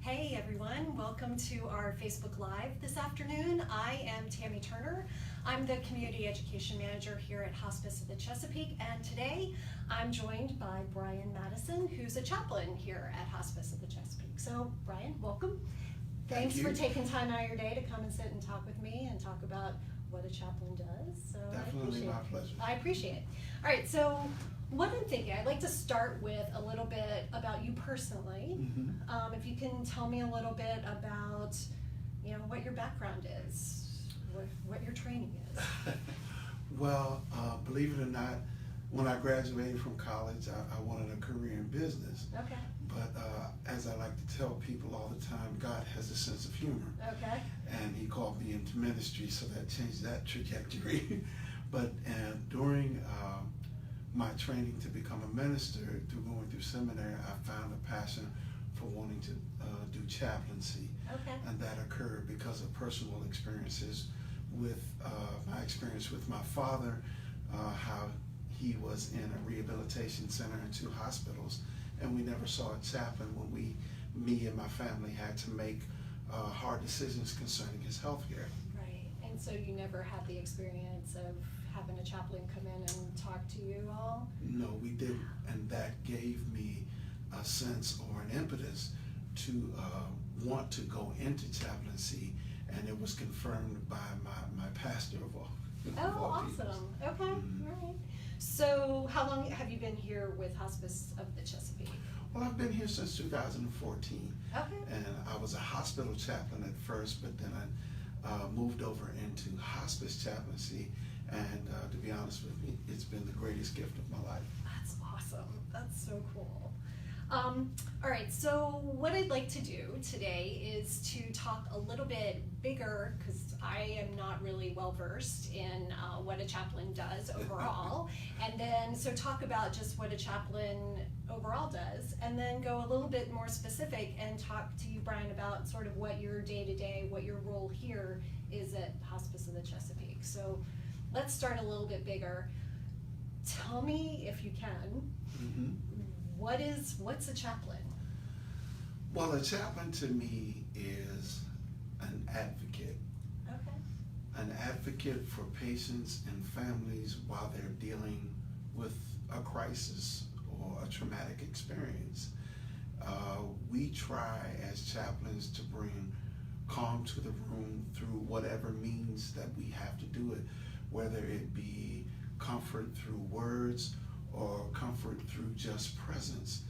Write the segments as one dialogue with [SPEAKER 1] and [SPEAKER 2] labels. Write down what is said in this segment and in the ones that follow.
[SPEAKER 1] Hey everyone, welcome to our Facebook Live this afternoon. I am Tammy Turner. I'm the Community Education Manager here at Hospice of the Chesapeake, and today I'm joined by Brian Madison, who's a chaplain here at Hospice of the Chesapeake. So Brian, welcome. Thanks for taking time out of your day to come and sit and talk with me and talk about what a chaplain does. So
[SPEAKER 2] definitely my pleasure.
[SPEAKER 1] I appreciate it. All right, so what I'm thinking, I'd like to start with a little bit about you personally. If you can tell me a little bit about, what your background is, what your training is.
[SPEAKER 2] Well, believe it or not, when I graduated from college, I wanted a career in business.
[SPEAKER 1] Okay.
[SPEAKER 2] But as I like to tell people all the time, God has a sense of humor.
[SPEAKER 1] Okay.
[SPEAKER 2] And He called me into ministry, so that changed that trajectory. But during my training to become a minister, through going through seminary, I found a passion for wanting to do chaplaincy.
[SPEAKER 1] Okay.
[SPEAKER 2] And that occurred because of personal experiences with my experience with my father, how he was in a rehabilitation center and 2 hospitals, and we never saw a chaplain when me and my family had to make hard decisions concerning his health care.
[SPEAKER 1] Right, and so you never had the experience of having a chaplain come in and talk to you all?
[SPEAKER 2] No, we didn't, and that gave me a sense or an impetus to want to go into chaplaincy, and it was confirmed by my pastor of all.
[SPEAKER 1] Awesome. Okay, all right. So how long have you been here with Hospice of the Chesapeake?
[SPEAKER 2] Well, I've been here since 2014.
[SPEAKER 1] Okay.
[SPEAKER 2] And I was a hospital chaplain at first, but then I moved over into hospice chaplaincy, and to be honest with you, it's been the greatest gift of my life.
[SPEAKER 1] That's awesome. That's so cool. All right, so what I'd like to do today is to talk a little bit bigger, because I am not really well versed in what a chaplain does overall, and then so talk about just what a chaplain overall does, and then go a little bit more specific and talk to you, Brian, about sort of what your day-to-day, what your role here is at Hospice of the Chesapeake. So let's start a little bit bigger. Tell me, if you can, what's a chaplain?
[SPEAKER 2] Well, a chaplain to me is an advocate.
[SPEAKER 1] Okay.
[SPEAKER 2] An advocate for patients and families while they're dealing with a crisis or a traumatic experience. We try as chaplains to bring calm to the room through whatever means that we have to do it, whether it be comfort through words or comfort through just presence.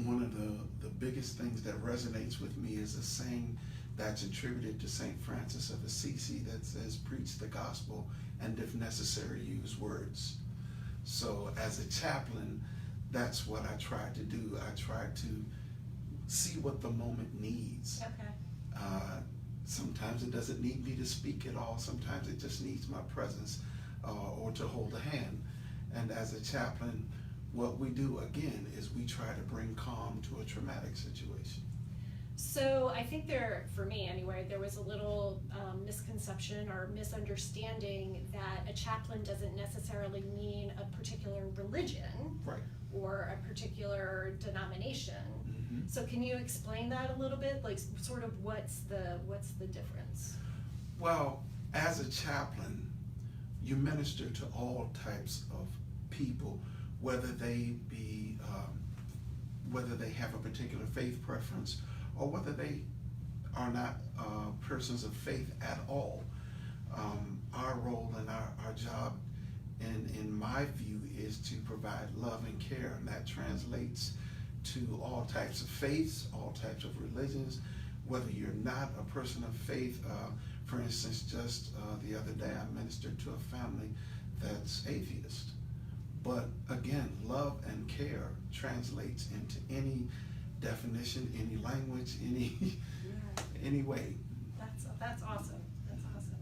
[SPEAKER 2] One of the biggest things that resonates with me is a saying that's attributed to St. Francis of Assisi that says, "Preach the gospel, and if necessary, use words." So as a chaplain, that's what I try to do. I try to see what the moment needs.
[SPEAKER 1] Okay.
[SPEAKER 2] Sometimes it doesn't need me to speak at all. Sometimes it just needs my presence or to hold a hand. And as a chaplain, what we do, again, is we try to bring calm to a traumatic situation.
[SPEAKER 1] So I think for me anyway, there was a little misconception or misunderstanding that a chaplain doesn't necessarily mean a particular religion,
[SPEAKER 2] Right.
[SPEAKER 1] or a particular denomination. So can you explain that a little bit? Like, sort of what's the difference?
[SPEAKER 2] Well, as a chaplain, you minister to all types of people, whether they have a particular faith preference or whether they are not persons of faith at all. Our role and our job, in my view, is to provide love and care, and that translates to all types of faiths, all types of religions, whether you're not a person of faith. For instance, just the other day I ministered to a family that's atheist. But again, love and care translates into any definition, any language, any way.
[SPEAKER 1] That's awesome. That's awesome.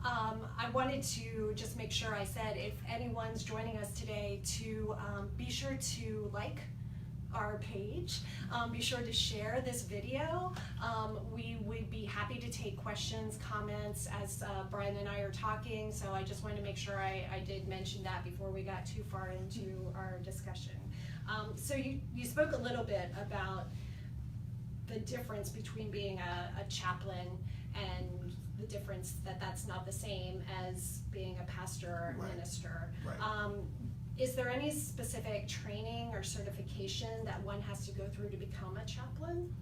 [SPEAKER 1] I wanted to just make sure I said, if anyone's joining us today, to be sure to like our page. Be sure to share this video. We would be happy to take questions, comments as Brian and I are talking, so I just wanted to make sure I did mention that before we got too far into our discussion. So you spoke a little bit about the difference between being a chaplain and the difference that's not the same as being a pastor or a
[SPEAKER 2] Right.
[SPEAKER 1] minister.
[SPEAKER 2] Right.
[SPEAKER 1] Is there any specific training or certification that one has to go through to become a chaplain?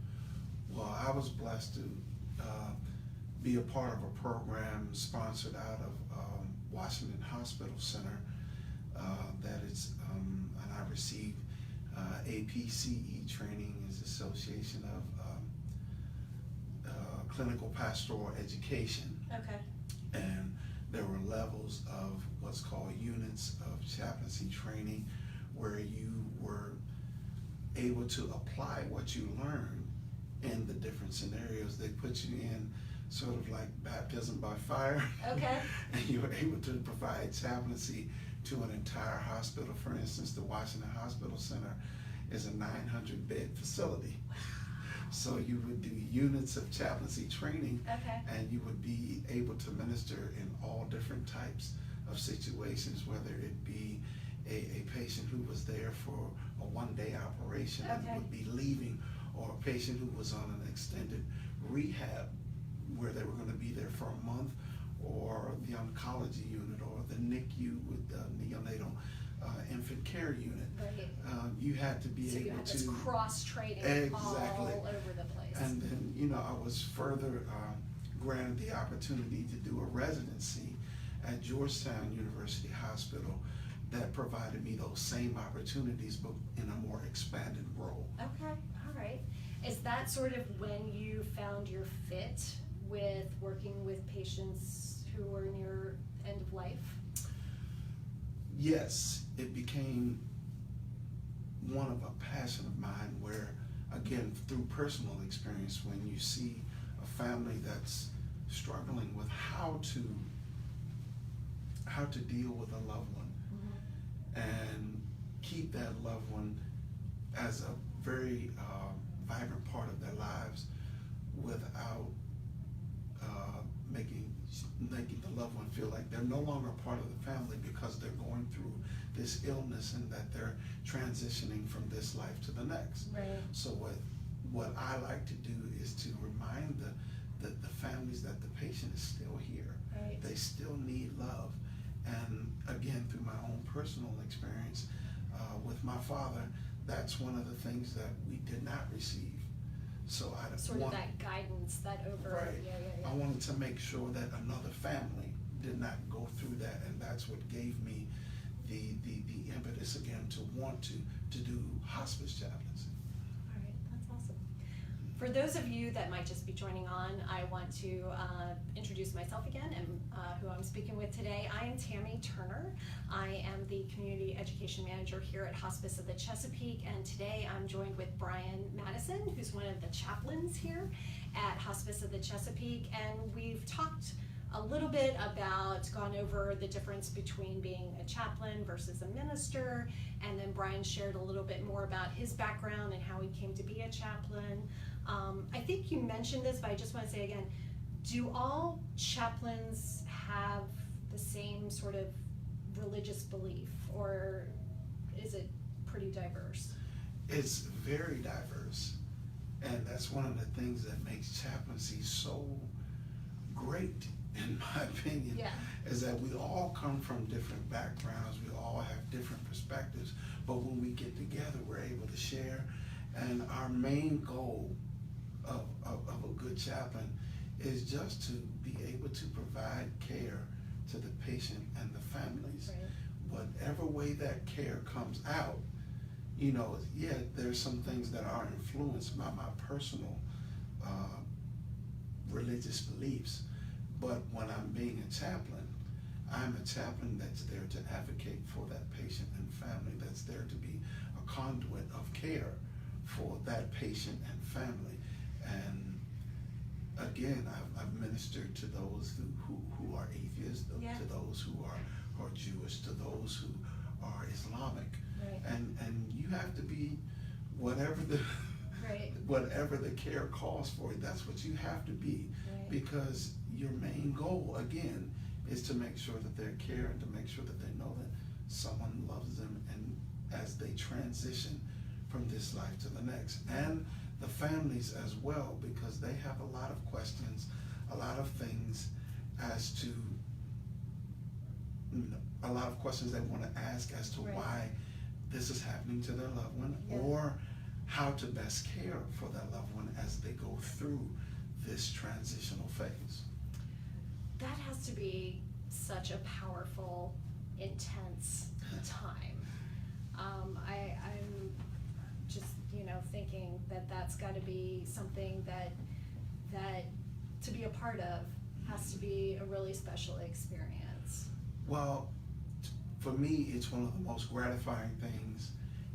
[SPEAKER 2] Well, I was blessed to be a part of a program sponsored out of Washington Hospital Center that it's, and I received APCE training, is Association of Clinical Pastoral Education.
[SPEAKER 1] Okay.
[SPEAKER 2] And there were levels of what's called units of chaplaincy training where you were able to apply what you learned in the different scenarios. They put you in sort of like baptism by fire.
[SPEAKER 1] Okay.
[SPEAKER 2] And you were able to provide chaplaincy to an entire hospital. For instance, the Washington Hospital Center is a 900-bed facility. So you would do units of chaplaincy training,
[SPEAKER 1] Okay.
[SPEAKER 2] and you would be able to minister in all different types of situations, whether it be a patient who was there for a one-day operation and
[SPEAKER 1] Okay.
[SPEAKER 2] would be leaving, or a patient who was on an extended rehab where they were going to be there for a month, or the oncology unit, or the NICU with the neonatal infant care unit.
[SPEAKER 1] Right.
[SPEAKER 2] You had to be
[SPEAKER 1] So you
[SPEAKER 2] able
[SPEAKER 1] have
[SPEAKER 2] to
[SPEAKER 1] this cross training
[SPEAKER 2] Exactly.
[SPEAKER 1] all over the place.
[SPEAKER 2] And then, I was further granted the opportunity to do a residency at Georgetown University Hospital that provided me those same opportunities, but in a more expanded role.
[SPEAKER 1] Okay, all right. Is that sort of when you found your fit with working with patients who were near end of life?
[SPEAKER 2] Yes, it became one of a passion of mine where, again, through personal experience, when you see a family that's struggling with how to deal with a loved one, and keep that loved one as a very vibrant part of their lives without making the loved one feel like they're no longer part of the family because they're going through this illness and that they're transitioning from this life to the next.
[SPEAKER 1] Right.
[SPEAKER 2] So what I like to do is to remind the families that the patient is still here.
[SPEAKER 1] Right.
[SPEAKER 2] They still need love. And again, through my own personal experience with my father, that's one of the things that we did not receive. So I
[SPEAKER 1] Sort of that guidance, that over.
[SPEAKER 2] Right.
[SPEAKER 1] Yeah.
[SPEAKER 2] I wanted to make sure that another family did not go through that, and that's what gave me the impetus again to want to do hospice chaplaincy.
[SPEAKER 1] All right, that's awesome. For those of you that might just be joining on, I want to introduce myself again and who I'm speaking with today. I am Tammy Turner. I am the Community Education Manager here at Hospice of the Chesapeake, and today I'm joined with Brian Madison, who's one of the chaplains here at Hospice of the Chesapeake, and we've talked a little bit gone over the difference between being a chaplain versus a minister, and then Brian shared a little bit more about his background and how he came to be a chaplain. I think you mentioned this, but I just want to say again, do all chaplains have the same sort of religious belief, or is it pretty diverse?
[SPEAKER 2] It's very diverse, and that's one of the things that makes chaplaincy so great, in my opinion,
[SPEAKER 1] Yeah.
[SPEAKER 2] is that we all come from different backgrounds, we all have different perspectives, but when we get together, we're able to share. And our main goal of a good chaplain is just to be able to provide care to the patient and the families.
[SPEAKER 1] Right.
[SPEAKER 2] Whatever way that care comes out, there's some things that are influenced by my personal religious beliefs, but when I'm being a chaplain, I'm a chaplain that's there to advocate for that patient and family, that's there to be a conduit of care for that patient and family. And again, I've ministered to those who are atheists,
[SPEAKER 1] Yeah.
[SPEAKER 2] to those who are Jewish, to those who are Islamic.
[SPEAKER 1] Right.
[SPEAKER 2] And you have to be whatever the
[SPEAKER 1] Right.
[SPEAKER 2] whatever the care calls for, that's what you have to be.
[SPEAKER 1] Right.
[SPEAKER 2] Because your main goal, again, is to make sure that they're cared and to make sure that they know that someone loves them and as they transition from this life to the next. And the families as well, because they have a lot of questions, a lot of things as to, a lot of questions they want to ask as to
[SPEAKER 1] Right.
[SPEAKER 2] why this is happening to their loved one,
[SPEAKER 1] Yeah.
[SPEAKER 2] or how to best care for their loved one as they go through this transitional phase.
[SPEAKER 1] That has to be such a powerful, intense time. I'm just, thinking that that's got to be something that to be a part of has to be a really special experience.
[SPEAKER 2] Well, for me, it's one of the most gratifying things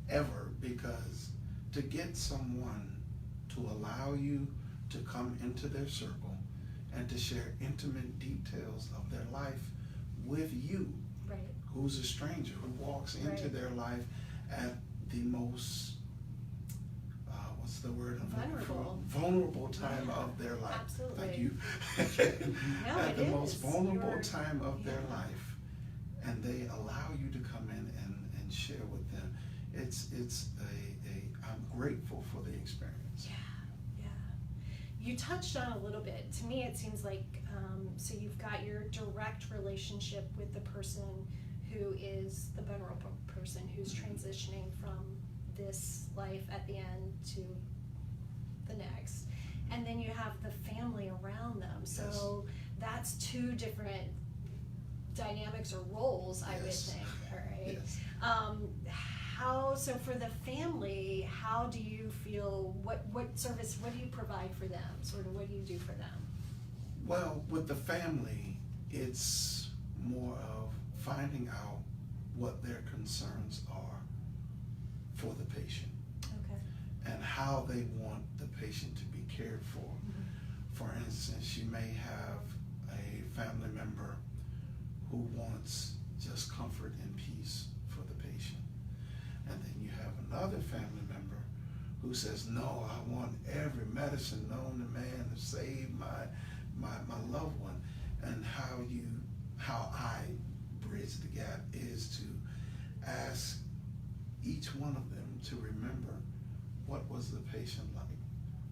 [SPEAKER 2] ever, because to get someone to allow you to come into their circle and to share intimate details of their life with you,
[SPEAKER 1] Right.
[SPEAKER 2] who's a stranger, who walks into
[SPEAKER 1] Right.
[SPEAKER 2] their life at the most, what's the word? Vulnerable time
[SPEAKER 1] Yeah,
[SPEAKER 2] of their life.
[SPEAKER 1] absolutely.
[SPEAKER 2] Thank you.
[SPEAKER 1] No,
[SPEAKER 2] At
[SPEAKER 1] it
[SPEAKER 2] the most
[SPEAKER 1] is.
[SPEAKER 2] vulnerable
[SPEAKER 1] You're-
[SPEAKER 2] time of their
[SPEAKER 1] yeah.
[SPEAKER 2] life, and they allow you to come in and share with them. I'm grateful for the experience.
[SPEAKER 1] Yeah. You touched on a little bit. To me, it seems like, so you've got your direct relationship with the person who is the vulnerable person who's transitioning from this life at the end to the next. And then you have the family around them. So that's two different dynamics or roles, I would
[SPEAKER 2] Yes.
[SPEAKER 1] think, all right?
[SPEAKER 2] Yes.
[SPEAKER 1] So for the family, how do you feel, what service, what do you provide for them? Sort of what do you do for them?
[SPEAKER 2] Well, with the family, it's more of finding out what their concerns are for the patient
[SPEAKER 1] Okay.
[SPEAKER 2] and how they want the patient to be cared for.
[SPEAKER 1] Mm-hmm.
[SPEAKER 2] For instance, you may have a family member who wants just comfort and peace for the patient. And then you have another family member who says, no, I want every medicine known to man to save my loved one. And how I bridge the gap is to ask each one of them to remember, what was the patient like?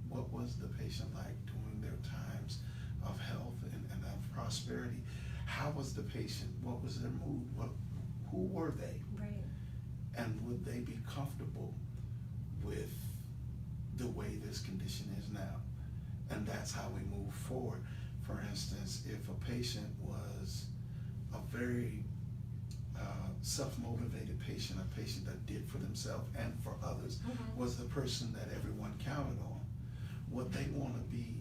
[SPEAKER 2] What was the patient like during their times of health and of prosperity? How was the patient? What was their mood? Who were they?
[SPEAKER 1] Right.
[SPEAKER 2] And would they be comfortable with the way this condition is now? And that's how we move forward. For instance, if a patient was a very self-motivated patient, a patient that did for themselves and for others,
[SPEAKER 1] Mm-hmm.
[SPEAKER 2] was the person that everyone counted on, would they want to be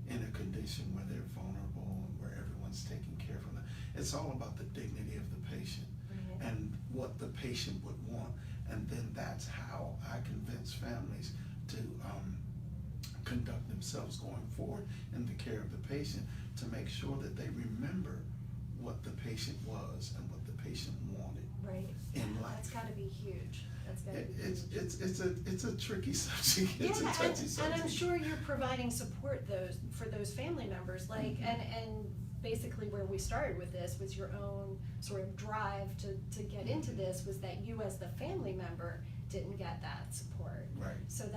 [SPEAKER 2] in a condition where they're vulnerable and where everyone's taking care of them? It's all about the dignity of the patient.
[SPEAKER 1] Right.
[SPEAKER 2] And what the patient would want. And then that's how I convince families to conduct themselves going forward in the care of the patient, to make sure that they remember what the patient was and what the patient wanted.
[SPEAKER 1] Right.
[SPEAKER 2] In life.
[SPEAKER 1] That's gotta be huge. That's gotta be huge.
[SPEAKER 2] It's a tricky subject. It's a
[SPEAKER 1] Yeah,
[SPEAKER 2] touchy
[SPEAKER 1] and
[SPEAKER 2] subject.
[SPEAKER 1] I'm sure you're providing support for those family members, like,
[SPEAKER 2] Mhm.
[SPEAKER 1] and basically where we started with this was your own sort of drive to get into this, was that you as the family member didn't get that support.
[SPEAKER 2] Right.
[SPEAKER 1] So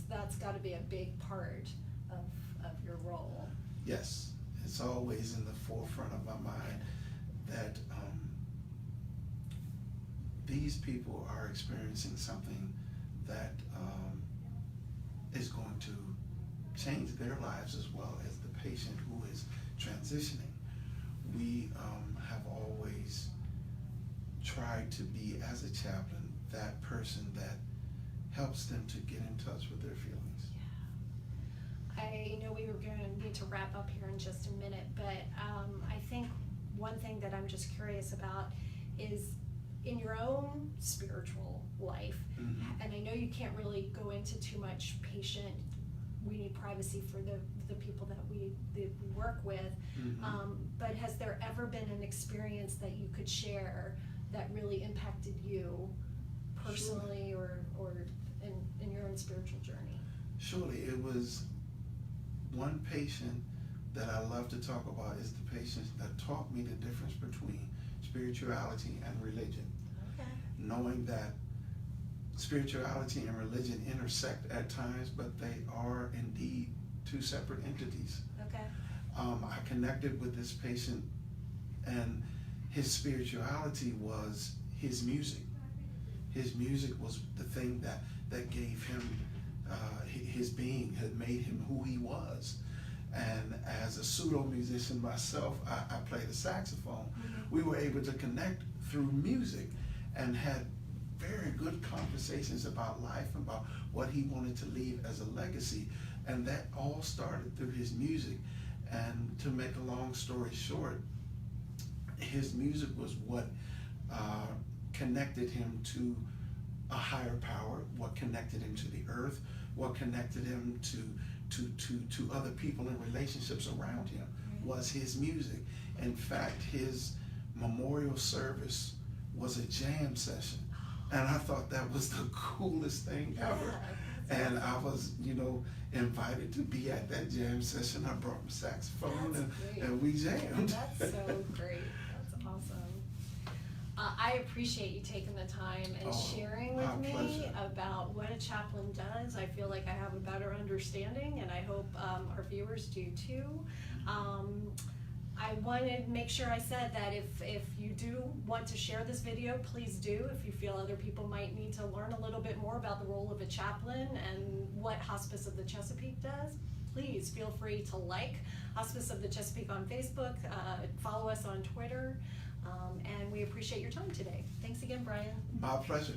[SPEAKER 1] that's gotta be a big part of your role.
[SPEAKER 2] Yes, it's always in the forefront of my mind that these people are experiencing something that is going to change their lives as well as the patient who is transitioning. We have always tried to be, as a chaplain, that person that helps them to get in touch with their feelings.
[SPEAKER 1] I know we were going to need to wrap up here in just a minute, but I think one thing that I'm just curious about is in your own spiritual life,
[SPEAKER 2] Mhm.
[SPEAKER 1] and I know you can't really go into too much patient, we need privacy for the people that we work with,
[SPEAKER 2] Mhm.
[SPEAKER 1] but has there ever been an experience that you could share that really impacted you personally or in your own spiritual journey?
[SPEAKER 2] Surely, it was one patient that I love to talk about is the patient that taught me the difference between spirituality and religion.
[SPEAKER 1] Okay.
[SPEAKER 2] Knowing that spirituality and religion intersect at times, but they are indeed two separate entities.
[SPEAKER 1] Okay.
[SPEAKER 2] I connected with this patient, and his spirituality was his music. His music was the thing that gave him his being, had made him who he was. And as a pseudo musician myself, I played the saxophone. We were able to connect through music and had very good conversations about life, about what he wanted to leave as a legacy. And that all started through his music. And to make a long story short, his music was what connected him to a higher power, what connected him to the earth, what connected him to other people and relationships around him was his music. In fact, his memorial service was a jam session. And I thought that was the coolest thing ever. And I was, invited to be at that jam session. I brought my saxophone and we jammed.
[SPEAKER 1] That's so great. That's awesome. I appreciate you taking the time and sharing with me
[SPEAKER 2] pleasure.
[SPEAKER 1] about what a chaplain does. I feel like I have a better understanding, and I hope our viewers do too. I wanted to make sure I said that if you do want to share this video, please do. If you feel other people might need to learn a little bit more about the role of a chaplain and what Hospice of the Chesapeake does, please feel free to like Hospice of the Chesapeake on Facebook, follow us on Twitter, and we appreciate your time today. Thanks again, Brian.
[SPEAKER 2] My pleasure.